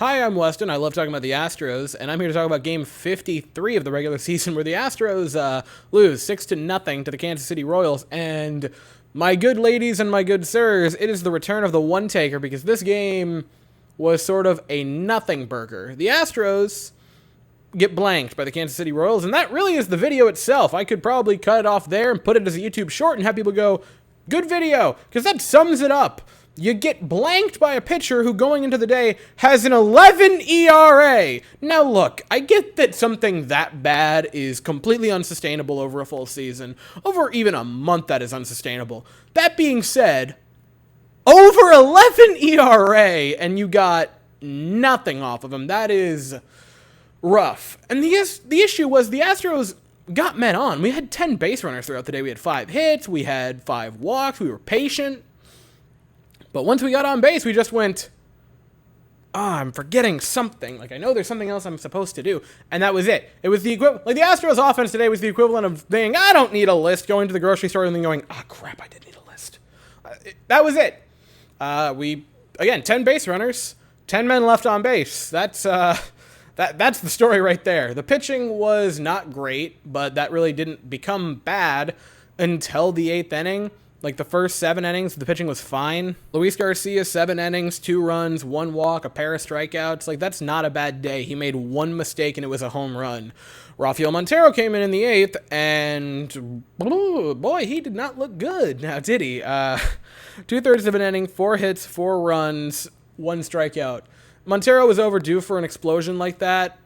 Hi, I'm Weston. I love talking about the Astros, and I'm here to talk about Game 53 of the regular season, where the Astros lose 6-0 to the Kansas City Royals. And my good ladies and my good sirs, it is the return of the one-taker, because this game was sort of a nothing burger. The Astros get blanked by the Kansas City Royals, and that really is the video itself. I could probably cut it off there and put it as a YouTube short and have people go, good video, because that sums it up. You get blanked by a pitcher who, going into the day, has an 11 ERA. Now look, I get that something that bad is completely unsustainable over a full season. Over even a month, that is unsustainable. That being said, over 11 ERA, and you got nothing off of him. That is rough. And the issue was the Astros got men on. We had 10 base runners throughout the day. We had 5 hits. We had 5 walks. We were patient. But once we got on base, we just went, I'm forgetting something. Like, I know there's something else I'm supposed to do. And that was it. It was the equivalent. Like, the Astros offense today was the equivalent of saying, I don't need a list, going to the grocery store and then going, crap, I did need a list. That was it. Again, 10 base runners, 10 men left on base. That's the story right there. The pitching was not great, but that really didn't become bad until the 8th inning. Like, the first 7 innings, the pitching was fine. Luis Garcia, 7 innings, 2 runs, 1 walk, a pair of strikeouts. Like, that's not a bad day. He made 1 mistake, and it was a home run. Rafael Montero came in the 8th, and boy, he did not look good. Now, did he? 2/3 of an inning, 4 hits, 4 runs, 1 strikeout. Montero was overdue for an explosion like that.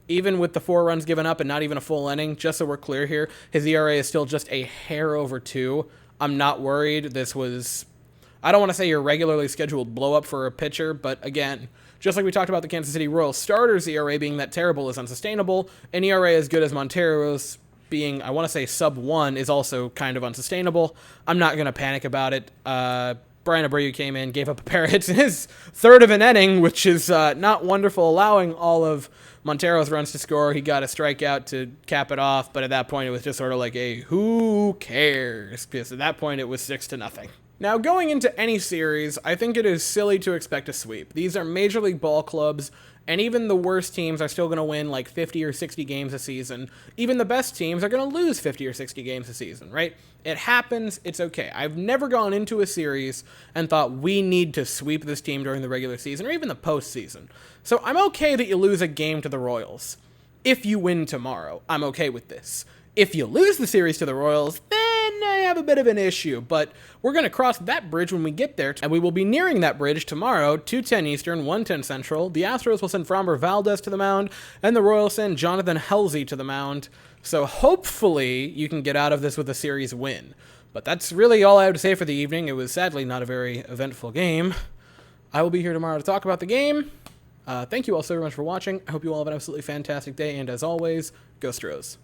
Even with the 4 runs given up and not even a full inning, just so we're clear here, his ERA is still just a hair over 2. I'm not worried. This was, I don't want to say your regularly scheduled blow up for a pitcher, but again, just like we talked about the Kansas City Royals starters ERA being that terrible is unsustainable. An ERA as good as Montero's being, I want to say sub 1, is also kind of unsustainable. I'm not going to panic about it. Brian Abreu came in, gave up a pair of hits in his 3rd of an inning, which is not wonderful, allowing all of Montero's runs to score. He got a strikeout to cap it off, but at that point it was just sort of like a who cares? Because at that point it was 6-0. Now, going into any series, I think it is silly to expect a sweep. These are Major League ball clubs, and even the worst teams are still going to win like 50 or 60 games a season. Even the best teams are going to lose 50 or 60 games a season, right? It happens. It's okay. I've never gone into a series and thought we need to sweep this team during the regular season or even the postseason. So I'm okay that you lose a game to the Royals. If you win tomorrow, I'm okay with this. If you lose the series to the Royals, then I have a bit of an issue, but we're going to cross that bridge when we get there, and we will be nearing that bridge tomorrow, 2:10 Eastern, 1:10 Central. The Astros will send Framber Valdez to the mound, and the Royals send Jonathan Halsey to the mound. So hopefully you can get out of this with a series win. But that's really all I have to say for the evening. It was sadly not a very eventful game. I will be here tomorrow to talk about the game. Thank you all so very much for watching. I hope you all have an absolutely fantastic day, and as always, go Astros.